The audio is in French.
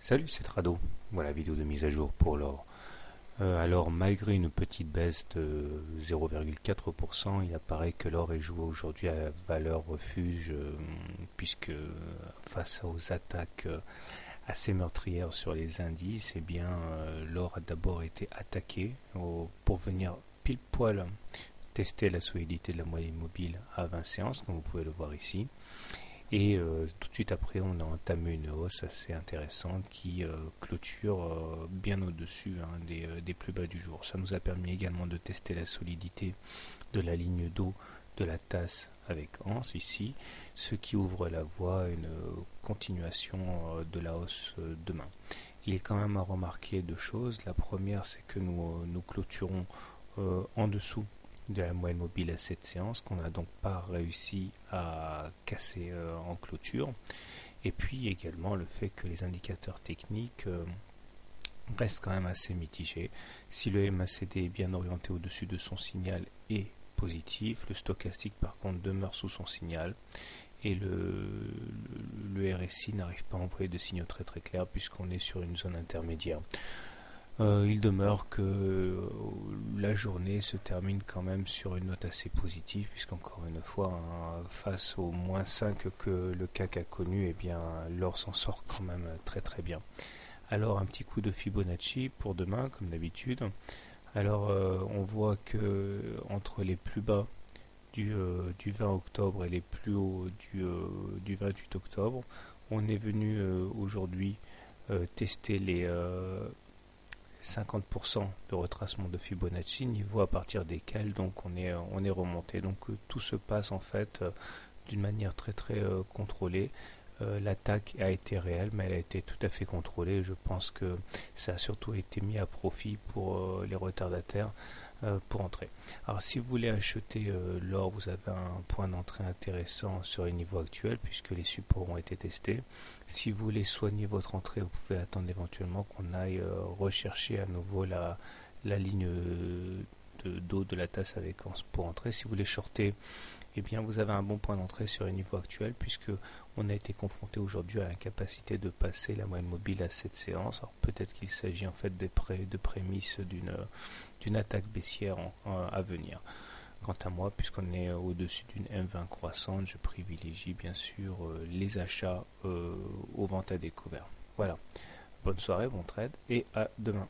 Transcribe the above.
Salut, c'est Trado. Voilà, vidéo de mise à jour pour l'or. Alors, malgré une petite baisse de 0,4%, il apparaît que l'or est joué aujourd'hui à valeur refuge, puisque face aux attaques assez meurtrières sur les indices, eh bien, l'or a d'abord été attaqué pour venir pile poil tester la solidité de la moyenne mobile à 20 séances, comme vous pouvez le voir ici. Et tout de suite après, on a entamé une hausse assez intéressante qui clôture bien au-dessus des plus bas du jour. Ça nous a permis également de tester la solidité de la ligne d'eau de la tasse avec anse ici, ce qui ouvre la voie à une continuation de la hausse demain. Il est quand même à remarquer deux choses. La première, c'est que nous clôturons en dessous de la moyenne mobile à cette séance, qu'on n'a donc pas réussi à casser en clôture. Et puis également le fait que les indicateurs techniques restent quand même assez mitigés. Si le MACD est bien orienté au-dessus de son signal et positif, le stochastique par contre demeure sous son signal, et le RSI n'arrive pas à envoyer de signaux très très clairs puisqu'on est sur une zone intermédiaire. Il demeure que la journée se termine quand même sur une note assez positive, puisqu'encore une fois, face au moins 5 que le CAC a connu, eh bien l'or s'en sort quand même très très bien. Alors un petit coup de Fibonacci pour demain, comme d'habitude. Alors on voit que entre les plus bas du 20 octobre et les plus hauts du 28 octobre, on est venu aujourd'hui tester les 50% de retracement de Fibonacci, niveau à partir desquels donc on est remonté. Donc tout se passe en fait d'une manière très très contrôlée. L'attaque a été réelle, mais elle a été tout à fait contrôlée. Je pense que ça a surtout été mis à profit pour les retardataires pour entrer. Alors si vous voulez acheter l'or, vous avez un point d'entrée intéressant sur les niveaux actuels puisque les supports ont été testés. Si vous voulez soigner votre entrée, vous pouvez attendre éventuellement qu'on aille rechercher à nouveau la ligne d'eau de la tasse avec anse pour entrer. Si vous voulez shorter, eh bien vous avez un bon point d'entrée sur les niveaux actuels puisque on a été confronté aujourd'hui à l'incapacité de passer la moyenne mobile à cette séance. Alors peut-être qu'il s'agit en fait de prémices d'une attaque baissière à venir. Quant à moi, puisqu'on est au-dessus d'une M20 croissante, je privilégie bien sûr les achats aux ventes à découvert. Voilà, bonne soirée, bon trade et à demain.